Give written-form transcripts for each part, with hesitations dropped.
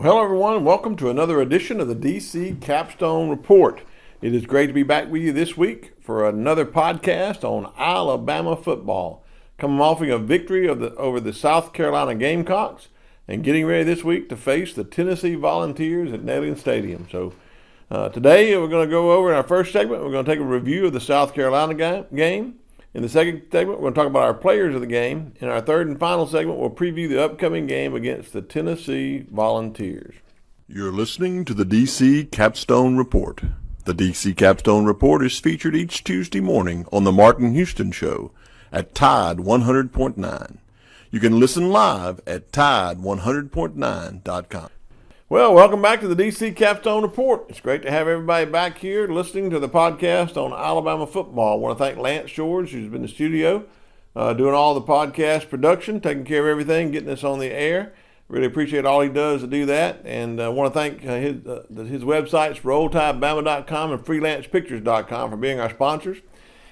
Hello everyone, and welcome to another edition of the DC Capstone Report. It is great to be back with you this week for another podcast on Alabama football. Coming off a victory over the South Carolina Gamecocks and getting ready this week to face the Tennessee Volunteers at Neyland Stadium. So today we're going to go over in our first segment, we're going to take a review of the South Carolina game. In the second segment, we're going to talk about our players of the game. In our third and final segment, we'll preview the upcoming game against the Tennessee Volunteers. You're listening to the DC Capstone Report. The DC Capstone Report is featured each Tuesday morning on the Martin Houston Show at Tide 100.9. You can listen live at Tide100.9.com. Well, welcome back to the DC Capstone Report. It's great to have everybody back here listening to the podcast on Alabama football. I want to thank Lance George, who's been in the studio, doing all the podcast production, taking care of everything, getting us on the air. Really appreciate all he does to do that. And I want to thank his websites, RollTideBama.com and FreelancePictures.com, for being our sponsors.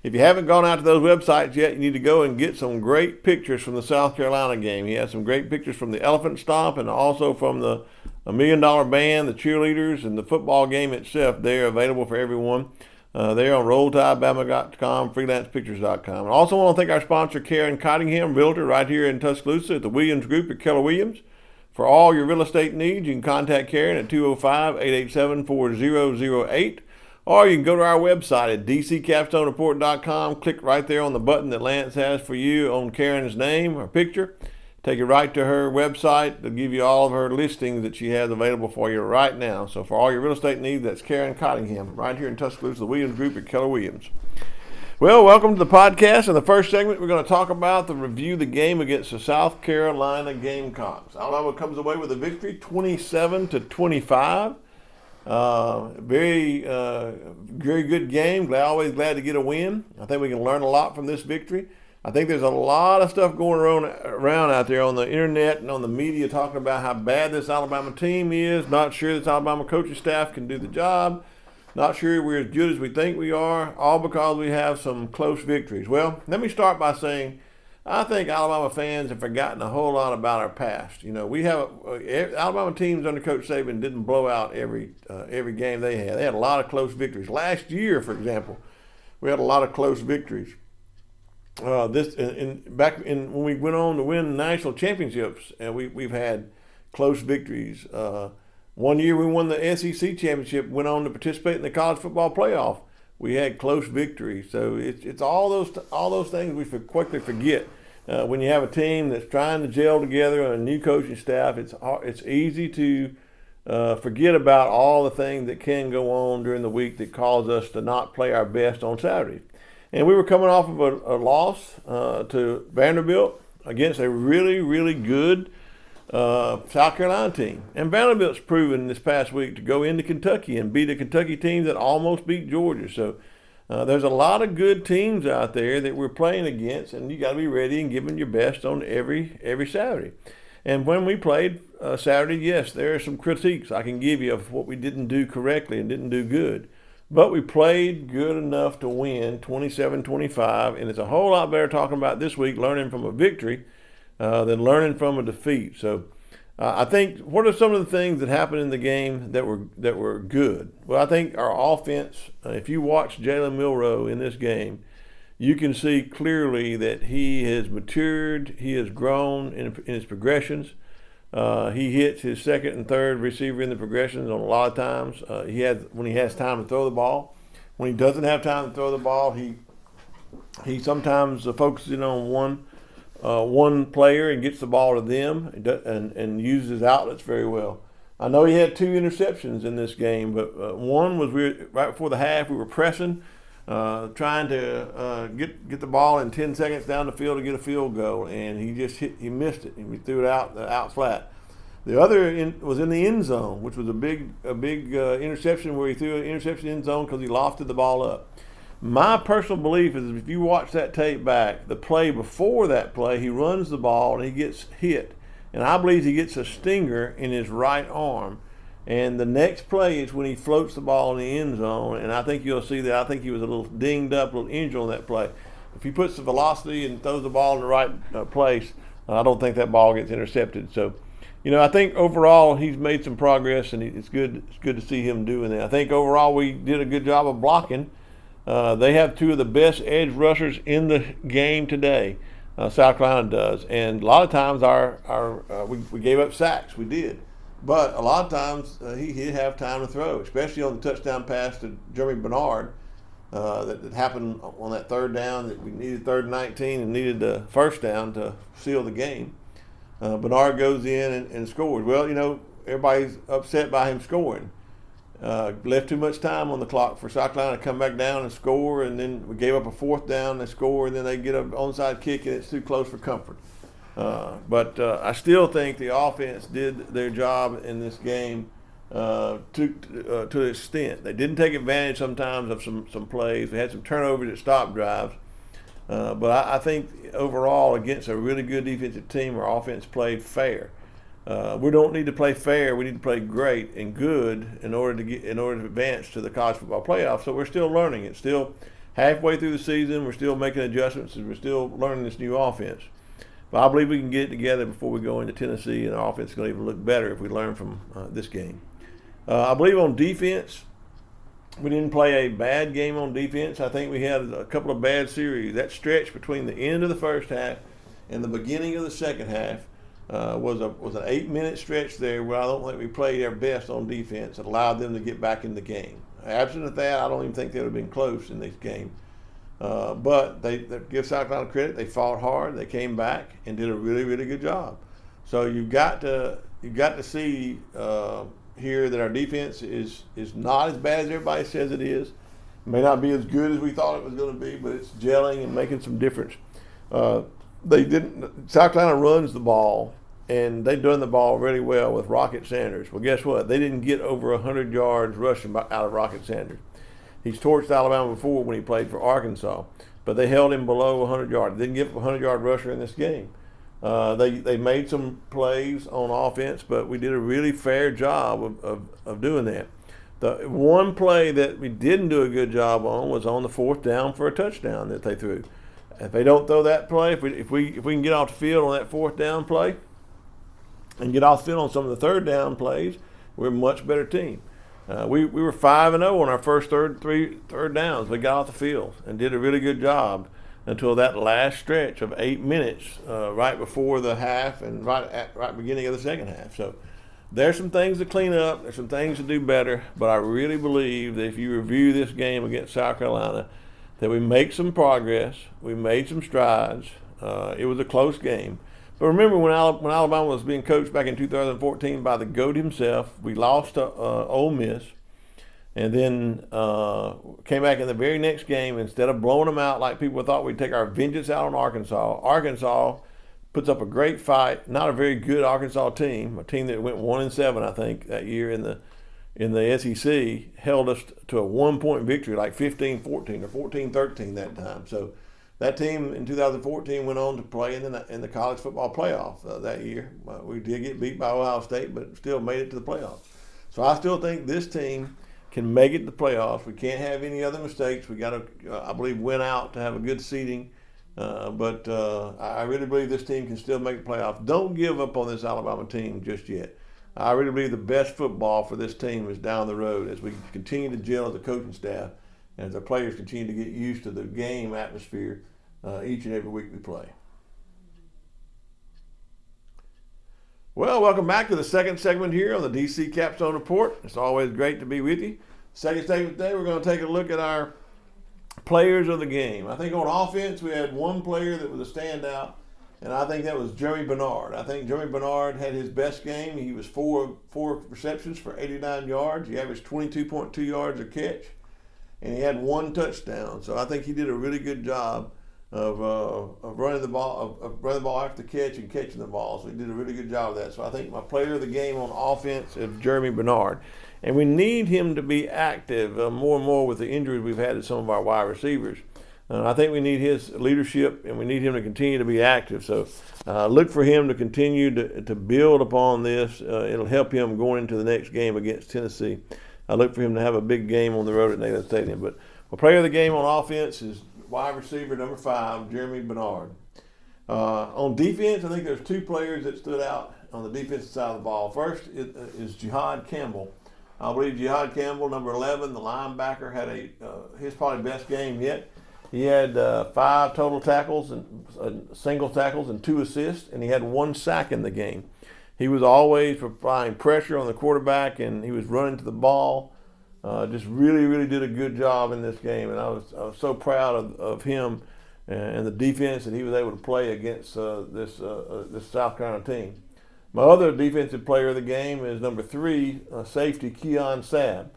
If you haven't gone out to those websites yet, you need to go and get some great pictures from the South Carolina game. He has some great pictures from the Elephant Stomp and also from the $1 Million Band, the cheerleaders, and the football game itself. They're available for everyone. They're on RollTideBama.com, FreelancePictures.com. I also want to thank our sponsor, Karen Cottingham, realtor right here in Tuscaloosa at the Williams Group at Keller Williams. For all your real estate needs, you can contact Karen at 205-887-4008. Or you can go to our website at dccapstonereport.com, click right there on the button that Lance has for you on Karen's name or picture. Take you right to her website. They'll give you all of her listings that she has available for you right now. So for all your real estate needs, that's Karen Cottingham, right here in Tuscaloosa, the Williams Group at Keller Williams. Well, welcome to the podcast. In the first segment, we're going to talk about the review of the game against the South Carolina Gamecocks. Alabama comes away with a victory, 27-25. Very good game. Always glad to get a win. I think we can learn a lot from this victory. I think there's a lot of stuff going around out there on the internet and on the media talking about how bad this Alabama team is. Not sure this Alabama coaching staff can do the job. Not sure we're as good as we think we are, all because we have some close victories. Well, let me start by saying I think Alabama fans have forgotten a whole lot about our past. You know, we have Alabama teams under Coach Saban didn't blow out every game they had. They had a lot of close victories. Last year, for example, we had a lot of close victories. When we went on to win national championships, and we've had close victories. One year we won the SEC championship, went on to participate in the college football playoff. We had close victories. So it's all those things we quickly forget. When you have a team that's trying to gel together and a new coaching staff, it's easy to forget about all the things that can go on during the week that cause us to not play our best on Saturday. And we were coming off of a loss to Vanderbilt against a really, really good South Carolina team. And Vanderbilt's proven this past week to go into Kentucky and beat a Kentucky team that almost beat Georgia. So there's a lot of good teams out there that we're playing against, and you got to be ready and giving your best on every Saturday. And when we played Saturday, yes, there are some critiques I can give you of what we didn't do correctly and didn't do good. But we played good enough to win 27-25, and it's a whole lot better talking about this week learning from a victory than learning from a defeat. So I think, what are some of the things that happened in the game that were good? Well, I think our offense, if you watch Jalen Milroe in this game, you can see clearly that he has matured, he has grown in his progressions. He hits his second and third receiver in the progressions on a lot of times. When he has time to throw the ball. When he doesn't have time to throw the ball, he sometimes focuses in on one player and gets the ball to them and uses his outlets very well. I know he had 2 interceptions in this game, but one was right before the half. We were pressing, trying to get the ball in 10 seconds down the field to get a field goal, and he missed it, and we threw it out flat. The other was in the end zone, which was a big interception where he threw an interception in the end zone because he lofted the ball up. My personal belief is if you watch that tape back, the play before that play, he runs the ball and he gets hit. And I believe he gets a stinger in his right arm. And the next play is when he floats the ball in the end zone. And I think you'll see that. I think he was a little dinged up, a little injured on that play. If he puts the velocity and throws the ball in the right place, I don't think that ball gets intercepted. So I think overall he's made some progress, and it's good. It's good to see him doing that. I think overall we did a good job of blocking. They have two of the best edge rushers in the game today. South Carolina does, and a lot of times we gave up sacks. We did, but a lot of times he did have time to throw, especially on the touchdown pass to Jeremy Bernard that happened on that third down that we needed 3rd and 19 and needed the first down to seal the game. Bernard goes in and scores. Well, everybody's upset by him scoring. Left too much time on the clock for South Carolina to come back down and score, and then we gave up a 4th down, they score, and then they get an onside kick, and it's too close for comfort. But I still think the offense did their job in this game to an extent. They didn't take advantage sometimes of some plays. They had some turnovers that stopped drives. But I think overall, against a really good defensive team, our offense played fair. We don't need to play fair. We need to play great and good in order to advance to the college football playoff. So we're still learning. It's still halfway through the season. We're still making adjustments, and we're still learning this new offense. But I believe we can get it together before we go into Tennessee, and our offense is going to even look better if we learn from this game. I believe on defense, we didn't play a bad game on defense. I think we had a couple of bad series. That stretch between the end of the first half and the beginning of the second half was an 8-minute stretch there where I don't think we played our best on defense. It allowed them to get back in the game. Absent of that, I don't even think they would have been close in this game. But they give South Carolina credit. They fought hard. They came back and did a really, really good job. So you've got to see here that our defense is not as bad as everybody says it is. It may not be as good as we thought it was going to be, but it's gelling and making some difference. South Carolina runs the ball, and they've done the ball really well with Rocket Sanders. Well, guess what? They didn't get over 100 yards rushing out of Rocket Sanders. He's torched Alabama before when he played for Arkansas, but they held him below 100 yards. They didn't give up a 100-yard rusher in this game. They made some plays on offense, but we did a really fair job of doing that. The one play that we didn't do a good job on was on the 4th down for a touchdown that they threw. If they don't throw that play, if we can get off the field on that 4th down play and get off the field on some of the 3rd down plays, we're a much better team. We were 5-0 on our first third downs. We got off the field and did a really good job until that last stretch of 8 minutes right before the half and right beginning of the second half. So there's some things to clean up. There's some things to do better. But I really believe that if you review this game against South Carolina, that we make some progress. We made some strides. It was a close game. But remember when Alabama was being coached back in 2014 by the GOAT himself, we lost to Ole Miss. And then came back in the very next game. Instead of blowing them out like people thought we'd take our vengeance out on Arkansas, Arkansas puts up a great fight. Not a very good Arkansas team, a team that went 1-7, I think, that year in the SEC, held us to a 1-point victory, like 15-14 or 14-13 that time. So that team in 2014 went on to play in the college football playoff that year. We did get beat by Ohio State, but still made it to the playoffs. So I still think this team can make it to the playoffs. We can't have any other mistakes. We got to, I believe, win out to have a good seeding. But I really believe this team can still make the playoffs. Don't give up on this Alabama team just yet. I really believe the best football for this team is down the road as we continue to gel as a coaching staff and as our players continue to get used to the game atmosphere each and every week we play. Well, welcome back to the second segment here on the DC Capstone Report. It's always great to be with you. Second segment today, we're going to take a look at our players of the game. I think on offense, we had one player that was a standout, and I think that was Jeremy Bernard. I think Jeremy Bernard had his best game. He was four receptions for 89 yards. He averaged 22.2 yards a catch, and he had one touchdown. So I think he did a really good job of running the ball after the catch and catching the ball. So he did a really good job of that. So I think my player of the game on offense is Jeremy Bernard. And we need him to be active more and more with the injuries we've had to some of our wide receivers. I think we need his leadership, and we need him to continue to be active. So look for him to continue to build upon this. It'll help him going into the next game against Tennessee. I look for him to have a big game on the road at Neyland Stadium. But my player of the game on offense is wide receiver number 5, Jeremy Bernard. On defense, I think there's two players that stood out on the defensive side of the ball. First is Jihad Campbell. I believe Jihad Campbell, number 11, the linebacker, had his probably best game yet. He had 5 total tackles and single tackles and 2 assists, and he had 1 sack in the game. He was always providing pressure on the quarterback, and he was running to the ball. Just really, really did a good job in this game, and I was so proud of him and the defense that he was able to play against this South Carolina team. My other defensive player of the game is number 3, safety Keon Sabb.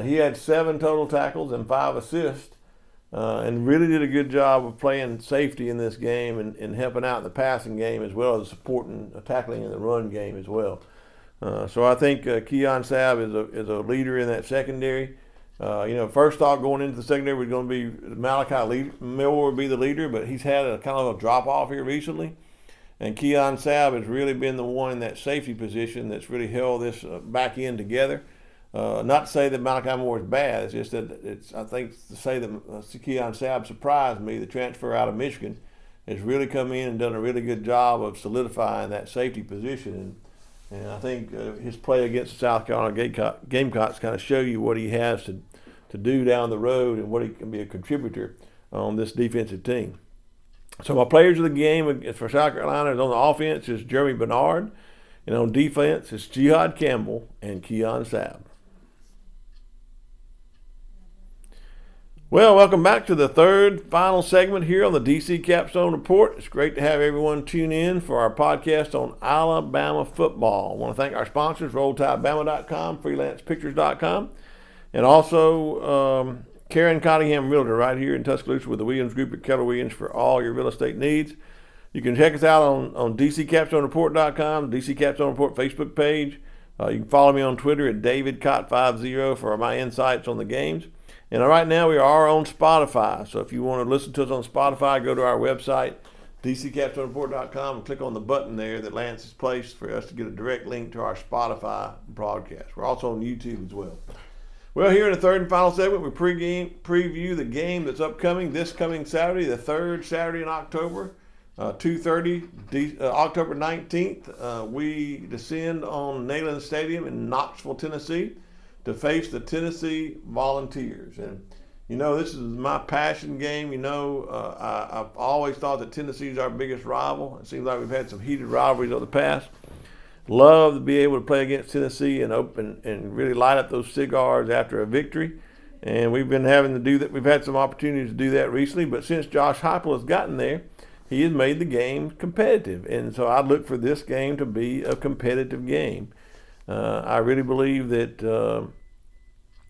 He had 7 total tackles and 5 assists, and really did a good job of playing safety in this game and helping out in the passing game as well as supporting tackling in the run game as well. So I think Keon Sabb is a leader in that secondary. First thought going into the secondary was going to be Malachi Miller would be the leader, but he's had a kind of a drop off here recently. And Keon Sabb has really been the one in that safety position that's really held this back end together. Not to say that Malachi Moore is bad. It's just that I think to say that Keon Sabb surprised me. The transfer out of Michigan has really come in and done a really good job of solidifying that safety position. And I think his play against the South Carolina Gamecocks kind of show you what he has to do down the road and what he can be a contributor on this defensive team. So my players of the game for South Carolina is on the offense is Jeremy Bernard, and on defense is Jihad Campbell and Keon Sabb. Well, welcome back to the third final segment here on the DC Capstone Report. It's great to have everyone tune in for our podcast on Alabama football. I want to thank our sponsors, RollTideBama.com, FreelancePictures.com, and also Karen Cottingham Realtor right here in Tuscaloosa with the Williams Group at Keller Williams for all your real estate needs. You can check us out on DCCapstoneReport.com, DC Capstone Report Facebook page. You can follow me on Twitter at DavidCott50 for my insights on the games. And right now we are on Spotify. So if you want to listen to us on Spotify, go to our website, DCCapstoneReport.com, and click on the button there that Lance has placed for us to get a direct link to our Spotify broadcast. We're also on YouTube as well. Well, here in the third and final segment, we preview the game that's upcoming this coming Saturday, the third Saturday in October, 2:30, October 19th. We descend on Neyland Stadium in Knoxville, Tennessee, to face the Tennessee Volunteers. And, this is my passion game. I've always thought that Tennessee is our biggest rival. It seems like we've had some heated rivalries over the past. Love to be able to play against Tennessee and really light up those cigars after a victory. And we've been having to do that. We've had some opportunities to do that recently, but since Josh Heupel has gotten there, he has made the game competitive. And so I look for this game to be a competitive game. I really believe that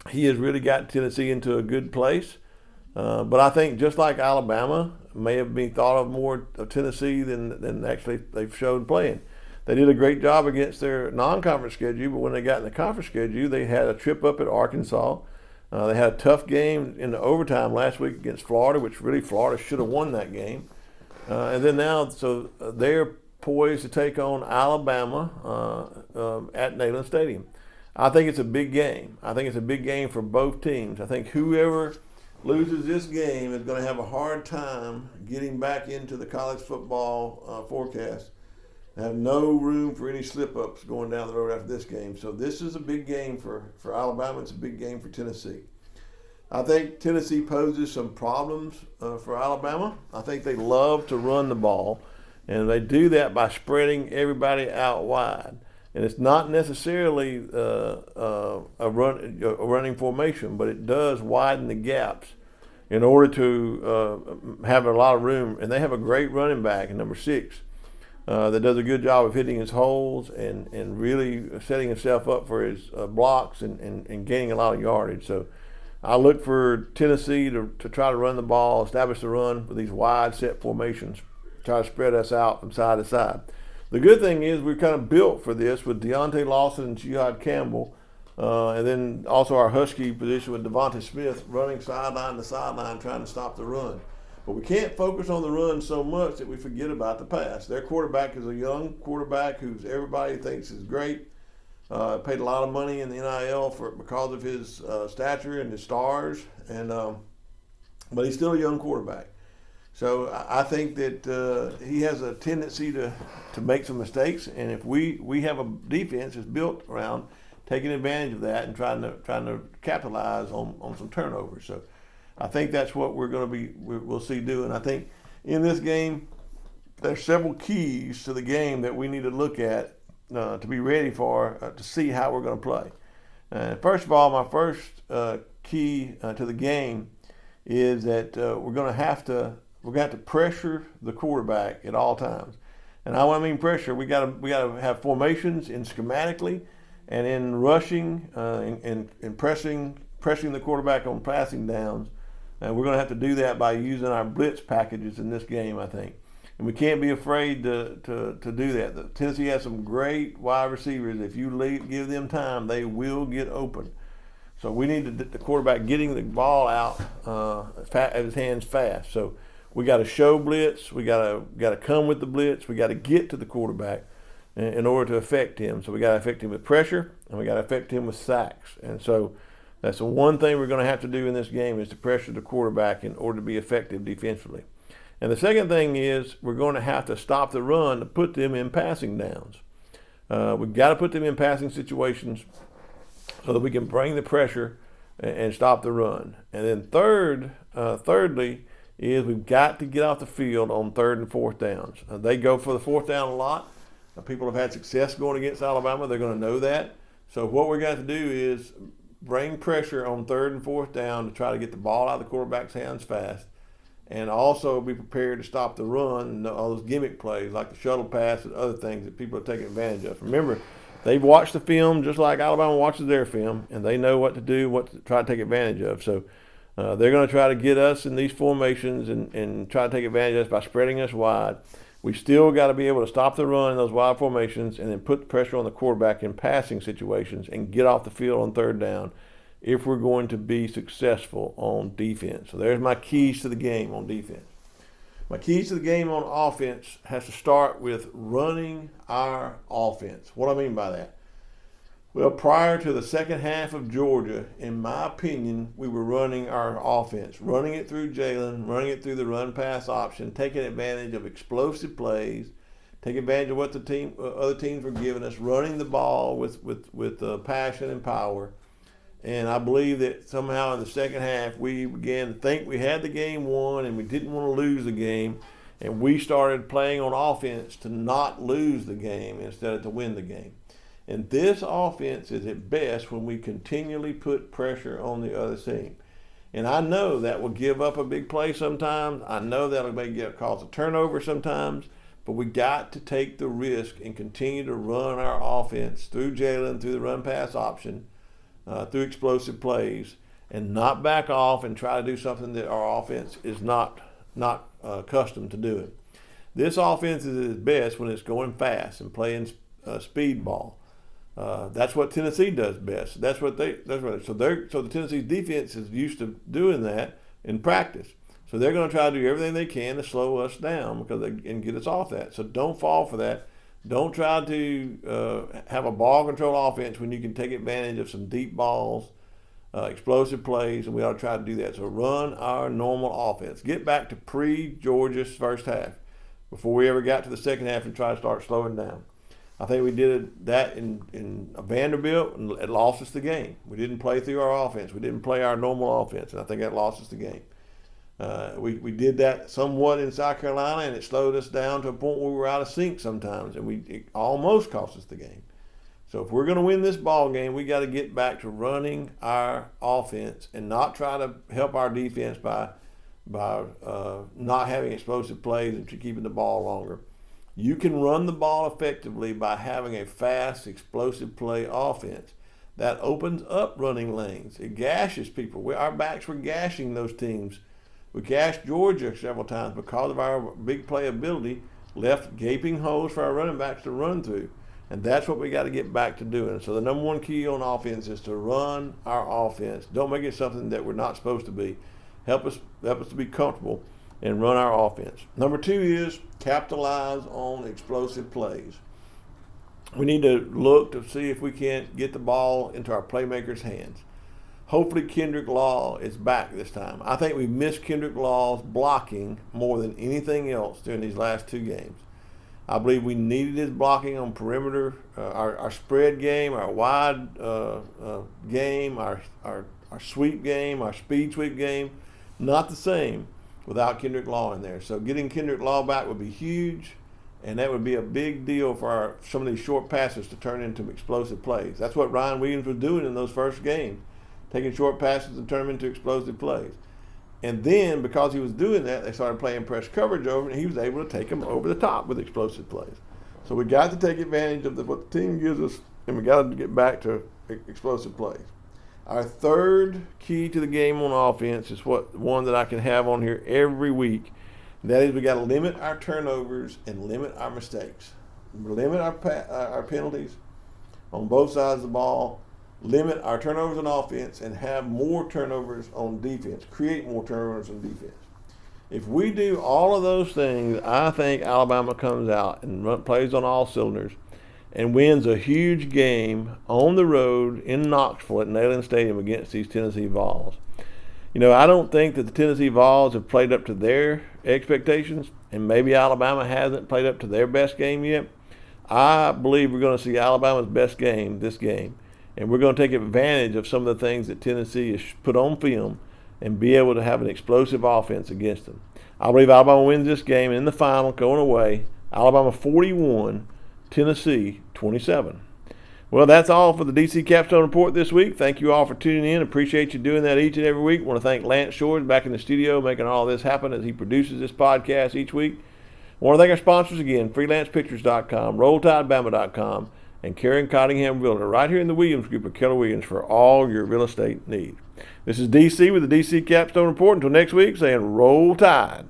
he has really got Tennessee into a good place. But I think just like Alabama may have been thought of more of Tennessee than actually they've showed playing. They did a great job against their non-conference schedule, but when they got in the conference schedule, they had a trip up at Arkansas. They had a tough game in the overtime last week against Florida, which really Florida should have won that game. And then now, so they're poised to take on Alabama at Neyland Stadium. I think it's a big game. I think it's a big game for both teams. I think whoever loses this game is going to have a hard time getting back into the college football forecast. They have no room for any slip-ups going down the road after this game. So this is a big game for Alabama. It's a big game for Tennessee. I think Tennessee poses some problems for Alabama. I think they love to run the ball, and they do that by spreading everybody out wide. And it's not necessarily a running formation, but it does widen the gaps in order to have a lot of room. And they have a great running back in number 6 that does a good job of hitting his holes and really setting himself up for his blocks and gaining a lot of yardage. So I look for Tennessee to try to run the ball, establish the run with these wide set formations, try to spread us out from side to side. The good thing is we're kind of built for this with Deontay Lawson and Jihad Campbell, and then also our Husky position with Devontae Smith running sideline to sideline trying to stop the run. But we can't focus on the run so much that we forget about the pass. Their quarterback is a young quarterback who's everybody thinks is great. Paid a lot of money in the NIL because of his stature and his stars, but he's still a young quarterback. So I think that he has a tendency to make some mistakes, and if we have a defense that's built around taking advantage of that and trying to capitalize on some turnovers. So I think that's what we'll see doing. I think in this game there's several keys to the game that we need to look at to be ready for to see how we're going to play. First of all, my first key to the game is that we're going to have to pressure the quarterback at all times. And when I mean pressure, we got to have formations in schematically and in rushing and pressing the quarterback on passing downs. And we're going to have to do that by using our blitz packages in this game, I think. And we can't be afraid to do that. Tennessee has some great wide receivers. If you give them time, they will get open. So we need the quarterback getting the ball out of his hands fast. So we got to show blitz. We got to come with the blitz. We got to get to the quarterback in order to affect him. So we got to affect him with pressure, and we got to affect him with sacks. And so that's the one thing we're going to have to do in this game is to pressure the quarterback in order to be effective defensively. And the second thing is we're going to have to stop the run to put them in passing downs. We've got to put them in passing situations so that we can bring the pressure and stop the run. And then thirdly, is we've got to get off the field on third and fourth downs. They go for the fourth down a lot. People have had success going against Alabama. They're going to know that. So what we're going to do is bring pressure on third and fourth down to try to get the ball out of the quarterback's hands fast, and also be prepared to stop the run and all those gimmick plays like the shuttle pass and other things that people are taking advantage of. Remember, they've watched the film just like Alabama watches their film, and they know what to do, what to try to take advantage of. So they're going to try to get us in these formations and try to take advantage of us by spreading us wide. We still got to be able to stop the run in those wide formations and then put pressure on the quarterback in passing situations and get off the field on third down if we're going to be successful on defense. So there's my keys to the game on defense. My keys to the game on offense has to start with running our offense. What do I mean by that? Well, prior to the second half of Georgia, in my opinion, we were running our offense, running it through Jalen, running it through the run-pass option, taking advantage of explosive plays, taking advantage of what the other teams were giving us, running the ball with passion and power. And I believe that somehow in the second half, we began to think we had the game won and we didn't want to lose the game. And we started playing on offense to not lose the game instead of to win the game. And this offense is at best when we continually put pressure on the other team. And I know that will give up a big play sometimes. I know that will cause a turnover sometimes. But we got to take the risk and continue to run our offense through Jalen, through the run-pass option, through explosive plays, and not back off and try to do something that our offense is not accustomed to doing. This offense is at its best when it's going fast and playing speed ball. That's what Tennessee does best. So the Tennessee defense is used to doing that in practice. So they're going to try to do everything they can to slow us down and get us off that. So don't fall for that. Don't try to have a ball control offense when you can take advantage of some deep balls, explosive plays, and we ought to try to do that. So run our normal offense. Get back to pre-Georgia's first half before we ever got to the second half and try to start slowing down. I think we did that in Vanderbilt, and it lost us the game. We didn't play through our offense. We didn't play our normal offense, and I think that lost us the game. We did that somewhat in South Carolina, and it slowed us down to a point where we were out of sync sometimes, and it almost cost us the game. So if we're going to win this ball game, we got to get back to running our offense and not try to help our defense by not having explosive plays and keeping the ball longer. You can run the ball effectively by having a fast, explosive play offense. That opens up running lanes. It gashes people. Our backs were gashing those teams. We gashed Georgia several times because of our big play ability, left gaping holes for our running backs to run through. And that's what we got to get back to doing. So the number one key on offense is to run our offense. Don't make it something that we're not supposed to be. Help us to be comfortable and run our offense. Number two is capitalize on explosive plays. We need to look to see if we can't get the ball into our playmakers' hands. Hopefully Kendrick Law is back this time. I think we missed Kendrick Law's blocking more than anything else during these last 2 games. I believe we needed his blocking on perimeter, our spread game, our wide game, our sweep game, our speed sweep game. Not the same without Kendrick Law in there. So getting Kendrick Law back would be huge, and that would be a big deal for some of these short passes to turn into explosive plays. That's what Ryan Williams was doing in those first games, taking short passes and turning them into explosive plays. And then, because he was doing that, they started playing press coverage over, and he was able to take them over the top with explosive plays. So we got to take advantage of what the team gives us, and we got to get back to explosive plays. Our third key to the game on offense is one that I can have on here every week. And that is, we got to limit our turnovers and limit our mistakes. Limit our penalties on both sides of the ball. Limit our turnovers on offense and have more turnovers on defense. Create more turnovers on defense. If we do all of those things, I think Alabama comes out and plays on all cylinders and wins a huge game on the road in Knoxville at Neyland Stadium against these Tennessee Vols. You know, I don't think that the Tennessee Vols have played up to their expectations, and maybe Alabama hasn't played up to their best game yet. I believe we're going to see Alabama's best game this game. And we're going to take advantage of some of the things that Tennessee has put on film and be able to have an explosive offense against them. I believe Alabama wins this game in the final, going away. Alabama 41, Tennessee 27. Well, that's all for the DC Capstone Report this week. Thank you all for tuning in. Appreciate you doing that each and every week. I want to thank Lance Shores back in the studio making all this happen as he produces this podcast each week. I want to thank our sponsors again, freelancepictures.com, rolltidebama.com, and Karen Cottingham Realtor, right here in the Williams Group of Keller Williams, for all your real estate needs. This is DC with the DC Capstone Report. Until next week, saying roll tide.